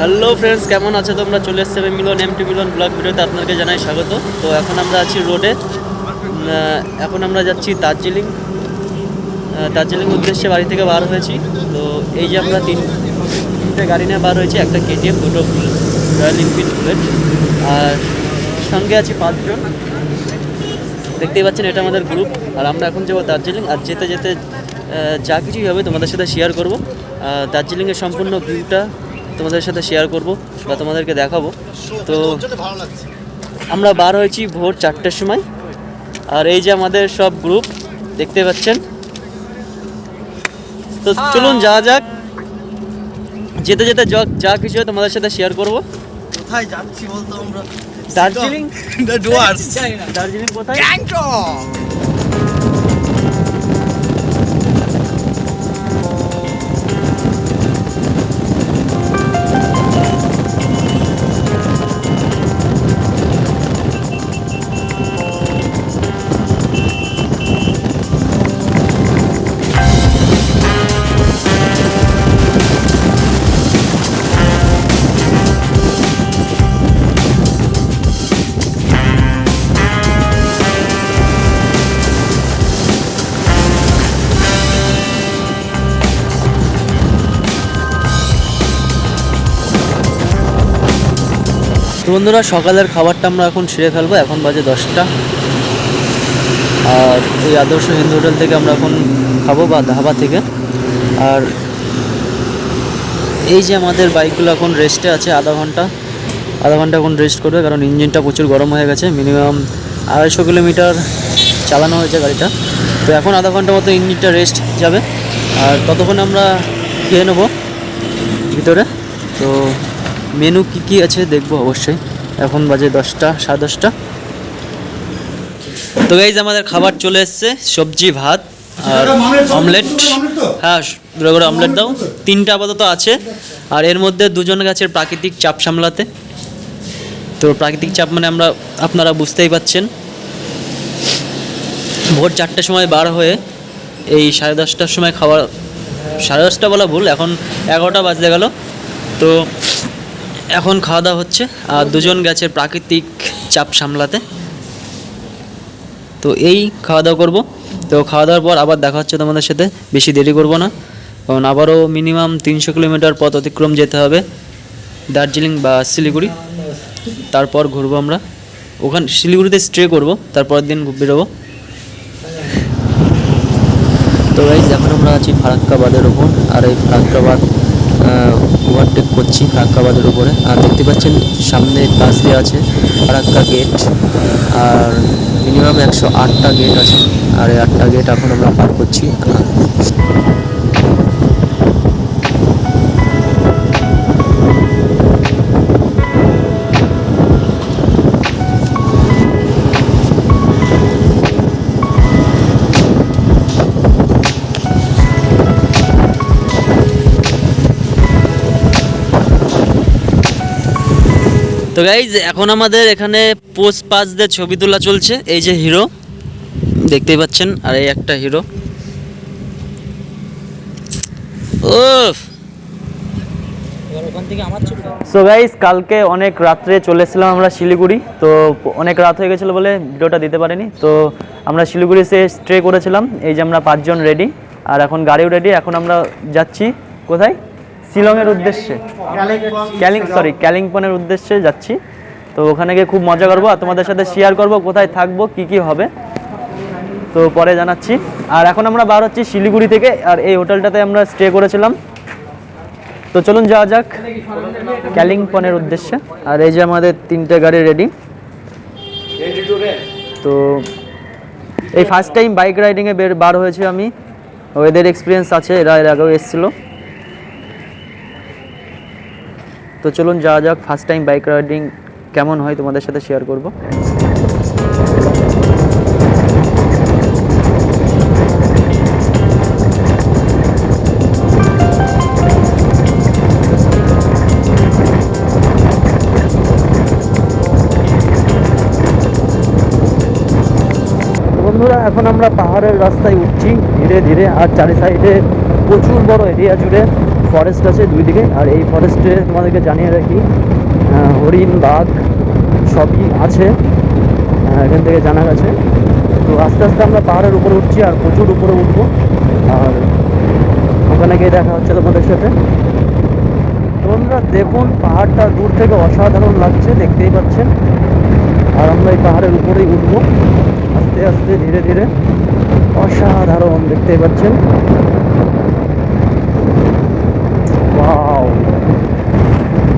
Hello friends, কেমন আছো তোমরা? চলে এসছে আমি মিলন এমটি মিলন ব্লগ ভিডিওতে আপনাকে জানাই স্বাগত। তো এখন আমরা আছি রোডে। এখন আমরা যাচ্ছি দার্জিলিং। দার্জিলিং উদ্দেশ্যে বাড়ি থেকে বার হয়েছি। তো এই যে আমরা তিনটে গাড়ি নিয়ে বার হয়েছি, একটা কেটিএম, দুটো রয়্যাল এনফিল্ড বুলেট, আর সঙ্গে আছি 5 জন। দেখতেই পাচ্ছেন এটা আমাদের গ্রুপ। আর আমরা এখন যাবো দার্জিলিং। আর যেতে যেতে যা কিছুই হবে তোমাদের সাথে শেয়ার করব। দার্জিলিংয়ের সম্পূর্ণ ভিউটা তোমাদের সাথে শেয়ার করব বা তোমাদেরকে দেখাবো। তো আমরা বার হয়েছি ভোর 4টের সময়। আর এই যে আমাদের সব গ্রুপ দেখতে পাচ্ছেন। তো চলুন যাওয়া যাক। যেতে যেতে যা কিছু হয় তোমাদের সাথে শেয়ার করব। কোথায় যাচ্ছি বলতো আমরা? দার্জিলিং। দার্জিলিং কোথায়? তো বন্ধুরা, সকালের খাবারটা আমরা এখন সেরে ফেলবো। এখন বাজে 10টা। আর এই আদর্শ হিন্দু হোটেল থেকে আমরা এখন খাবো, বা ধাবা থেকে। আর এই যে আমাদের বাইকগুলো এখন রেস্টে আছে, আধা ঘন্টা এখন রেস্ট করবে, কারণ ইঞ্জিনটা প্রচুর গরম হয়ে গেছে। মিনিমাম 250 কিলোমিটার চালানো হয়েছে গাড়িটা। তো এখন আধা ঘন্টা মতো ইঞ্জিনটা রেস্ট যাবে। আর ততক্ষণ আমরা খেয়ে নেবো ভিতরে। তো মেনু কি আছে দেখবো অবশ্যই। এখন বাজে 10টা, 10:30। তো গাইজ আমাদের খাবার চলে এসছে, সবজি, ভাত আর অমলেট। হ্যাঁ, করে অমলেট দাও। 3টা আপাতত আছে। আর এর মধ্যে 2জন গাছের প্রাকৃতিক চাপ সামলাতে। তো প্রাকৃতিক চাপ মানে আপনারা বুঝতেই পাচ্ছেন। ভোর 4টের সময় বার হয়ে এই 10:30টার সময় খাওয়া, 10:30 বলা ভুল, এখন 11টা বাজতে গেল। তো এখন খাওয়া দাওয়া হচ্ছে। আর 2জন গেছে প্রাকৃতিক চাপ সামলাতে। তো এই খাওয়া দাওয়া করবো। তো খাওয়া দাওয়ার পর আবার দেখা হচ্ছে তোমাদের সাথে। বেশি দেরি করব না, কারণ আবারও মিনিমাম 300 কিলোমিটার পথ অতিক্রম যেতে হবে দার্জিলিং বা শিলিগুড়ি। তারপর ঘুরবো আমরা। ওখানে শিলিগুড়িতে স্টে করব, তারপরের দিন বেরোবো। তো গাইজ এখন আমরা আছি ফারাক্কাবাদের ওপর। আর এই ফারাক্কাবাদ ওভারটেক করছি ফারাক্কাবাদের উপরে। আর দেখতে পাচ্ছেন সামনে পাশ দিয়ে আছে ফারাক্কা গেট। আর মিনিমাম 108টা গেট আছে। আর এই 8টা গেট এখন আমরা পার করছি। তো গাইজ এখন আমাদের এখানে পোস্ট পাস দিয়ে ছবি তোলা চলছে। এই যে হিরো দেখতেই পাচ্ছেন, আর এই একটা হিরো। সো গাইজ কালকে অনেক রাত্রে চলে এসেছিলাম আমরা শিলিগুড়ি। তো অনেক রাত হয়ে গেছিলো বলে ভিডিওটা দিতে পারিনি। তো আমরা শিলিগুড়িতে স্টে করেছিলাম। এই যে আমরা 5 জন রেডি, আর এখন গাড়িও রেডি। এখন আমরা যাচ্ছি কোথায়? শিলংয়ের উদ্দেশ্যে, কালিম্পংয়ের উদ্দেশ্যে যাচ্ছি। তো ওখানে গিয়ে খুব মজা করবো আর তোমাদের সাথে শেয়ার করব কোথায় থাকবো, কি হবে। তো পরে জানাচ্ছি। আর এখন আমরা বার হচ্ছি শিলিগুড়ি থেকে। আর এই হোটেলটাতে আমরা স্টে করেছিলাম। তো চলুন যাওয়া যাক কালিম্পংয়ের উদ্দেশ্যে। আর এই যে আমাদের 3টে গাড়ি রেডি। তো এই ফার্স্ট টাইম বাইক রাইডিংয়ে বার হয়েছে আমি। এদের এক্সপিরিয়েন্স আছে, এর আগেও এসেছিলো। তো চলুন যাওয়া যাক। ফার্স্ট টাইম বাইক রাইডিং কেমন হয় তোমাদের সাথে শেয়ার করব। বন্ধুরা, এখন আমরা পাহাড়ের রাস্তায় উঠছি ধীরে ধীরে। আর চারি সাইডে প্রচুর বড় এরিয়া জুড়ে ফরেস্ট আছে দুই দিকে। আর এই ফরেস্টে তোমাদেরকে জানিয়ে রাখি হরিণ বাঘ সবই আছে, এখান থেকে জানা গেছে। তো আস্তে আস্তে আমরা পাহাড়ের উপরে উঠছি আর প্রচুর উপরে উঠবো, আর ওখানে গিয়ে দেখা হচ্ছে তোমাদের সাথে। তোমরা দেখুন পাহাড়টা দূর থেকে অসাধারণ লাগছে, দেখতেই পাচ্ছেন। আর আমরা এই পাহাড়ের উপরেই উঠবো আস্তে আস্তে ধীরে ধীরে, অসাধারণ দেখতেই পাচ্ছেন। Wow,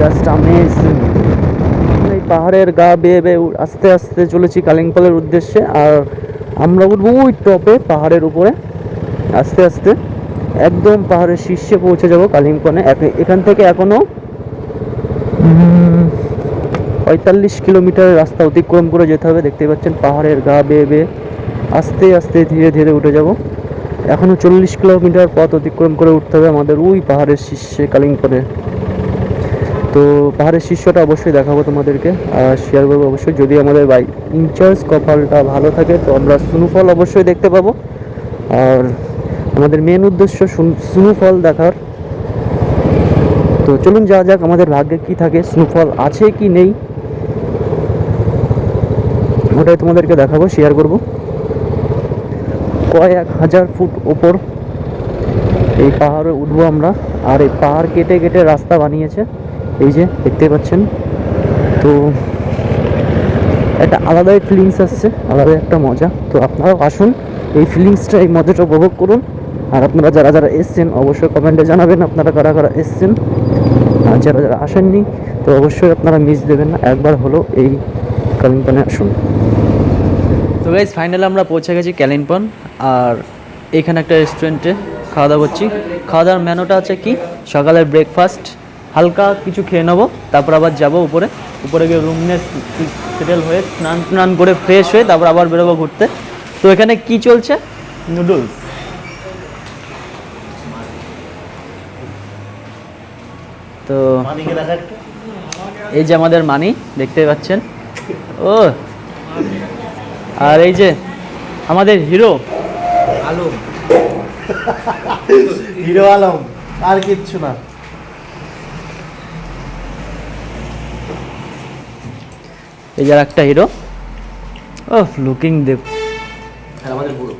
just amazing. এই পাহাড়ের গা বেয়ে বেয়ে আস্তে আস্তে চলেছি কালিম্পংয়ের উদ্দেশ্যে। আর আমরা উঠবো ওই টপে পাহাড়ের উপরে আস্তে আস্তে, একদম পাহাড়ের শীর্ষে পৌঁছে যাব কালিম্পংয়ে। এখান থেকে এখনো 45 কিলোমিটার রাস্তা অতিক্রম করে যেতে হবে। দেখতে পাচ্ছেন পাহাড়ের গা বেয়ে বেয়ে আস্তে আস্তে ধীরে ধীরে উঠে যাব। এখনও 40 কিলোমিটার পথ অতিক্রম করে উঠতে হবে আমাদের ওই পাহাড়ের শীর্ষে কালিম্পংয়ে। তো পাহাড়ের শীর্ষটা অবশ্যই দেখাবো তোমাদেরকে, আর শেয়ার করবো অবশ্যই। যদি আমাদের বাই ইনচার্জ কপালটা ভালো থাকে তো আমরা স্নোফল অবশ্যই দেখতে পাবো। আর আমাদের মেন উদ্দেশ্য স্নোফল দেখার। তো চলুন যাওয়া যাক, আমাদের ভাগ্যে কি থাকে, স্নোফল আছে কি নেই ওটাই তোমাদেরকে দেখাবো, শেয়ার করব। কয়েক হাজার ফুট ওপর এই পাহাড়ে উঠবো আমরা। আর এই পাহাড় কেটে কেটে রাস্তা বানিয়েছে, এই যে দেখতে পাচ্ছেন। তো একটা আলাদাই ফিলিংস আসছে, আলাদা একটা মজা। তো আপনারাও আসুন, এই ফিলিংসটা, এই মজাটা উপভোগ করুন। আর আপনারা যারা যারা এসছেন অবশ্যই কমেন্টে জানাবেন আপনারা কারা কারা এসছেন। আর যারা যারা আসেননি তো অবশ্যই আপনারা মিস দেবেন না, একবার হলো এই কালিম্পংয়ে আসুন। তো গাইজ ফাইনালি আমরা পৌঁছে গেছি কালিম্পং। আর এখানে একটা রেস্টুরেন্টে খাওয়া দাওয়া করছি। খাওয়া দাওয়ার মেনুটা আছে কি, সকালের ব্রেকফাস্ট, হালকা কিছু খেয়ে নেবো, তারপর আবার যাবো উপরে। উপরে গিয়ে রুম নিয়ে সেটেল হয়ে স্নান টান করে ফ্রেশ হয়ে তারপর আবার বেরোবো ঘুরতে। তো এখানে কি চলছে, নুডলস। তো এই যে আমাদের মানি দেখতে পাচ্ছেন, ও আর এই যে আমাদের হিরো আলম, হিরো আলম, আর কিচ্ছু না। এই যে একটা হিরো, ও লুকিং দেব। আর আমাদের বুড়ো।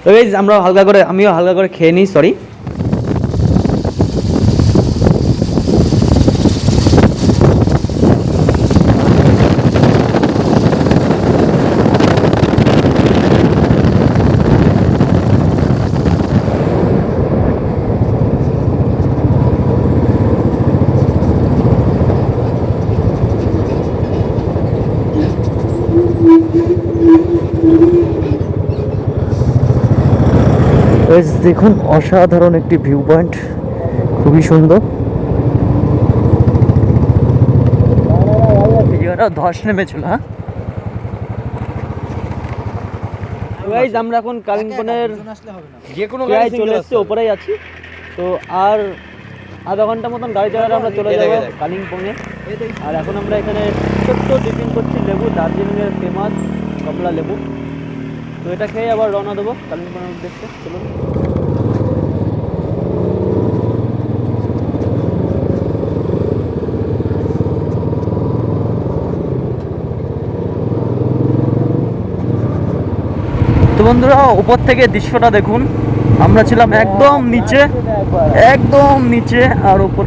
তো গাইস আমরা হালকা করে, আমিও হালকা করে খেয়ে নিই, সরি। দেখুন অসাধারণ একটি ভিউ পয়েন্ট, খুবই সুন্দর। ধস নেমেছিল। হ্যাঁ গাইস আমরা এখন কালিম্পংয়ের যে কোনো প্রায় চলে এসেছি, ওপরেই আছি। তো আর আধা ঘন্টা মতন গাড়ি চালালে আমরা চলে যাবো কালিম্পংয়ে। আর এখন আমরা এখানে ছোট্ট টিফিন করছি, লেবু, দার্জিলিংয়ের ফেমাস কমলা লেবু। তো এটা খেয়ে আবার রওনা দেবো কালিম্পংয়ের উদ্দেশ্যে। চলুন। তো বন্ধুরা উপর থেকে দৃশ্যটা দেখুন, আমরা ছিলাম একদম নিচে, একদম নিচে, আর উপর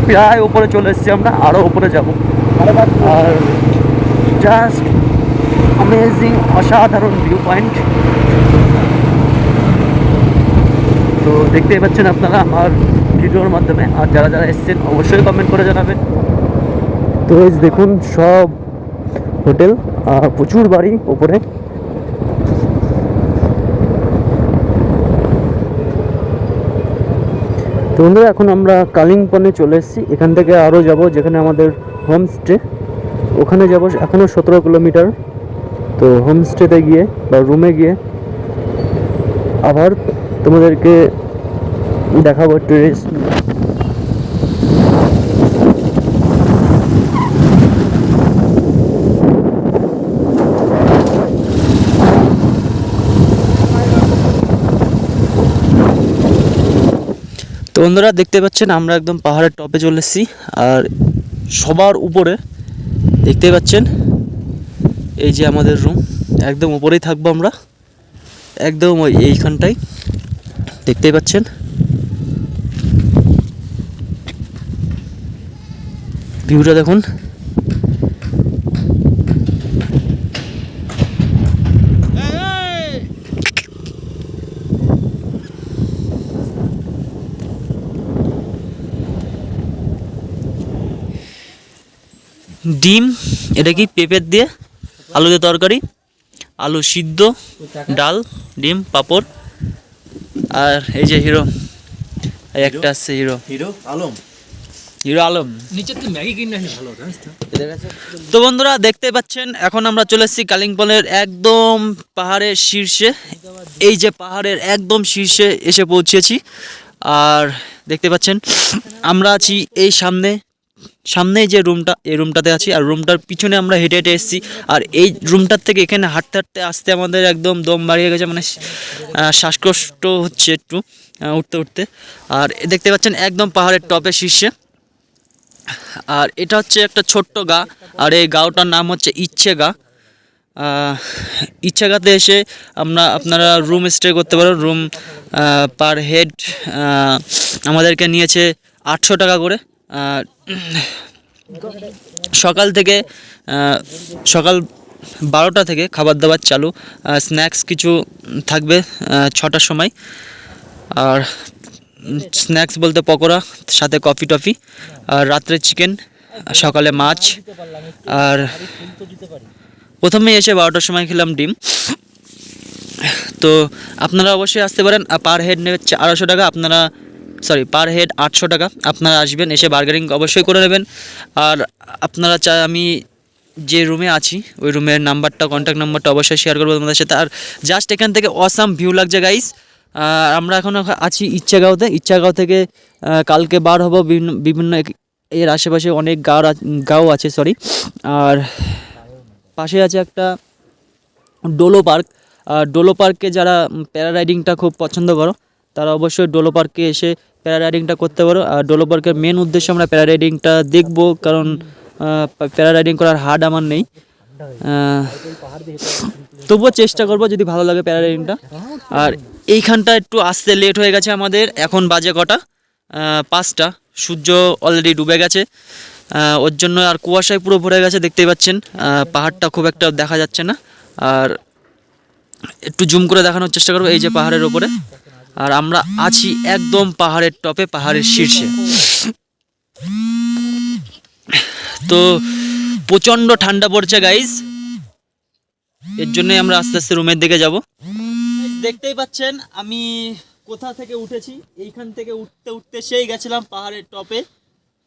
প্রায় উপরে চলে এসেছি আমরা, আরও উপরে যাব। আর জাস্ট অ্যামেজিং, অসাধারণ ভিউ পয়েন্ট। তো দেখতেই পাচ্ছেন আপনারা আমার ভিডিওর মাধ্যমে। আর যারা যারা এসছেন অবশ্যই কমেন্ট করে জানাবেন। তো দেখুন সব হোটেল আর প্রচুর বাড়ি উপরে। তো বন্ধুরা এখন আমরা কালিম্পংয়ে চলে এসেছি। এখান থেকে আরও যাব যেখানে আমাদের হোমস্টে, ওখানে যাব এখনও 17 কিলোমিটার। তো হোমস্টেতে গিয়ে বা রুমে গিয়ে আবার তোমাদেরকে দেখাবো একটু রেস্ট। তো বন্ধুরা দেখতে পাচ্ছেন আমরা একদম পাহাড়ের টপে চলে এসেছি, আর সবার উপরে দেখতে পাচ্ছেন এই যে আমাদের রুম, একদম উপরেই থাকবো আমরা, একদম ওই এইখানটাই দেখতেই পাচ্ছেন। ভিউটা দেখুন। ডিম, এটা কি পেঁপের দিয়ে আলু দিয়ে তরকারি, আলু সিদ্ধ, ডাল, ডিম, পাঁপড়, আর এই যে হিরো, এই একটা আছে hero, hero Alam. Hero Alam. নিচে তুই ম্যাগি কিনে আসলে ভালো জানিস তো। তো বন্ধুরা দেখতে পাচ্ছেন এখন আমরা চলে এসেছি কালিম্পংয়ের একদম পাহাড়ের শীর্ষে, এই যে পাহাড়ের একদম শীর্ষে এসে পৌঁছেছি। আর দেখতে পাচ্ছেন আমরা আছি এই সামনে যে রুমটা, এই রুমটাতে আছি, আর রুমটার পিছনে আমরা হেঁটে হেঁটে এসেছি। আর এই রুমটার থেকে এখানে হাঁটতে হাঁটতে আসতে আমাদের একদম দম বাড়িয়ে গেছে, মানে শ্বাসকষ্ট হচ্ছে একটু উঠতে উঠতে। আর দেখতে পাচ্ছেন একদম পাহাড়ের টপের শীর্ষে, আর এটা হচ্ছে একটা ছোট্ট গা, আর এই গাঁওটার নাম হচ্ছে ইচ্ছে-গা। ইচ্ছে-গাতে এসে আপনারা রুম স্টে করতে পারো। রুম পার হেড আমাদেরকে নিয়েছে 800 টাকা করে। সকাল 12টা থেকে খাবার দাবার চালু, স্ন্যাক্স কিছু থাকবে 6টার সময়। আর স্ন্যাক্স বলতে পকোড়া, সাথে কফি টফি, আর রাত্রে চিকেন, সকালে মাছ। আর প্রথমে এসে 12টার সময় খেলাম ডিম। তো আপনারা অবশ্যই আসতে পারেন। পার হেড নেবে 250 টাকা, পার হেড 800 টাকা। আপনারা আসবেন, এসে বার্গেনিং অবশ্যই করে নেবেন। আর আপনারা আমি যে রুমে আছি ওই রুমের নাম্বারটা, কন্ট্যাক্ট নাম্বারটা অবশ্যই শেয়ার করবো তোমাদের সাথে। আর জাস্ট এখান থেকে অসাম ভিউ লাগছে গাইস। আমরা এখন আছি ইচ্ছাগাঁও থেকে কালকে বার হব বিভিন্ন এর আশেপাশে অনেক গাঁও আছে আর পাশে আছে একটা ডোলো পার্ক। ডোলো পার্কে যারা প্যারারাইডিংটা খুব পছন্দ করো তারা অবশ্যই ডোলো পার্কে এসে প্যারারাইডিংটা করতে পারো। আর ডোলো পার্কের মেন উদ্দেশ্য আমরা প্যারারাইডিংটা দেখব, কারণ প্যারারাইডিং করার হার্ড আমার নেই, তবুও চেষ্টা করব যদি ভালো লাগে প্যারারাইডিংটা। আর এইখানটা একটু আসতে লেট হয়ে গেছে আমাদের, এখন বাজে কটা 5টা, সূর্য অলরেডি ডুবে গেছে, ওর জন্য আর কুয়াশায় পুরো ভরে গেছে, দেখতেই পাচ্ছেন পাহাড়টা খুব একটা দেখা যাচ্ছে না। আর একটু জুম করে দেখানোর চেষ্টা করবো, এই যে পাহাড়ের ওপরে, আর আমরা আছি একদম পাহাড়ের টপে, পাহাড়ের শীর্ষে। তো প্রচণ্ড ঠান্ডা পড়ছে গাইজ, এর জন্যই আমরা আস্তে আস্তে রুমের দিকে যাব। দেখতেই পাচ্ছেন আমি কোথা থেকে উঠেছি, এইখান থেকে উঠতে উঠতে সেই গেছিলাম পাহাড়ের টপে।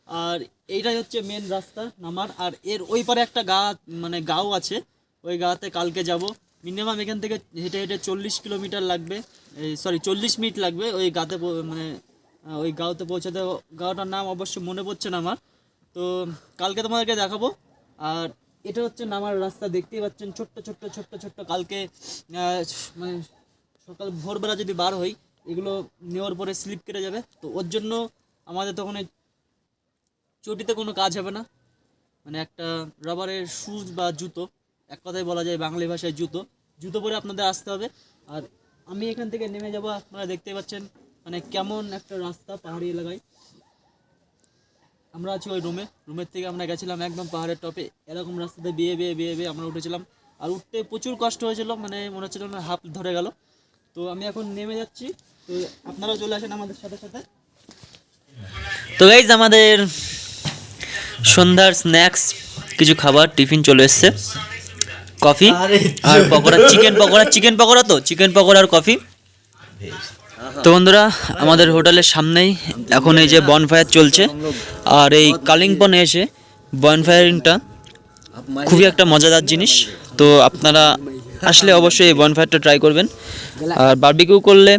আর এইটাই হচ্ছে মেন রাস্তা নামার। আর এর ওই পারে একটা গাঁও আছে, ওই গাঁতে কালকে যাব। মিনিমাম এখান থেকে হেঁটে হেঁটে 40 কিলোমিটার লাগবে, 40 মিনিট লাগবে ওই গাঁতে, ওই গাঁওতে পৌঁছাতে। গাঁওটার নাম অবশ্য মনে পড়ছে না আমার, তো কালকে তোমাদেরকে দেখাবো। আর এটা হচ্ছে নামার রাস্তা, দেখতেই পাচ্ছেন ছোট্ট ছোট্ট ছোট্ট ছোট্ট। কালকে সকাল ভোরবেলা যদি বার হই, এগুলো নেওয়ার পরে স্লিপ কেটে যাবে, তো ওর জন্য আমাদের তখন চটিতে কোনো কাজ হবে না, একটা রাবারের শুজ বা জুতো, এক কথায় বলা যায় বাংলা ভাষায় জুতো পরে আপনাদের আসতে হবে। আর আমি এখান থেকে নেমে যাব, আপনারা দেখতে পাচ্ছেন কেমন একটা রাস্তা পাহাড়ি এলাকায়। আমরা আছি ওই রুমের থেকে আমরা গেছিলাম একদম পাহাড়ের টপে, এরকম রাস্তাতে বেয়ে আমরা উঠেছিলাম। আর উঠতে প্রচুর কষ্ট হয়েছিল, মনে হচ্ছিল না হাঁপ ধরে গেল। তো আমি এখন নেমে যাচ্ছি, তো আপনারাও চলে আসেন আমাদের সাথে সাথে। তো গাইজ আমাদের সন্ধ্যার স্ন্যাক্স কিছু খাবার টিফিন চলে এসছে, কফি আর পকোড়া, চিকেন পকোড়া আর কফি। তো বন্ধুরা আমাদের হোটেলের সামনেই এখন এই যে বনফায়ার চলছে। আর এই কালিম্পংয়ে এসে বনফায়ারিংটা খুবই একটা মজাদার জিনিস, তো আপনারা আসলে অবশ্যই এই বনফায়ারটা ট্রাই করবেন। আর বারবিকিউ করলে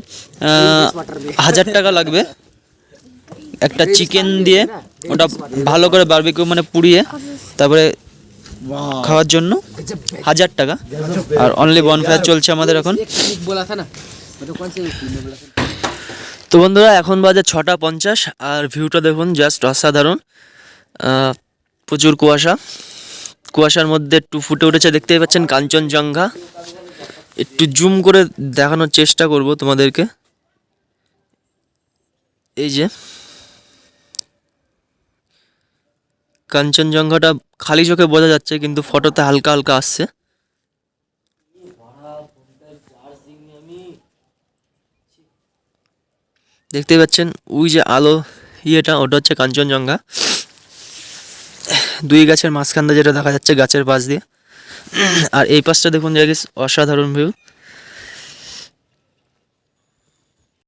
1000 টাকা লাগবে একটা চিকেন দিয়ে, ওটা ভালো করে বারবিকিউ পুড়িয়ে তারপরে খাওয়ার জন্য 1000 টাকা। আর অনলি বনফায়ার চলছে আমাদের এখন। তো বন্ধুরা এখন বাজে 6:50 আর ভিউটা দেখুন জাস্ট অসাধারণ। প্রচুর কুয়াশা, কুয়াশার মধ্যে একটু ফুটে উঠেছে, দেখতেই পাচ্ছেন কাঞ্চনজঙ্ঘা। একটু জুম করে দেখানোর চেষ্টা করব তোমাদেরকে। এই যে কাঞ্চনজঙ্ঘাটা খালি চোখে বোঝা যাচ্ছে, কিন্তু ফটোতে হালকা হালকা আসছে। দেখতেই পাচ্ছেন ওই যে আলো ইয়েটা, ওটা হচ্ছে কাঞ্চনজঙ্ঘা। দুই গাছের মাঝখান দিয়ে যেটা দেখা যাচ্ছে গাছের পাশ দিয়ে। আর এই পাশটা দেখুন জায়গায় অসাধারণ ভিউ।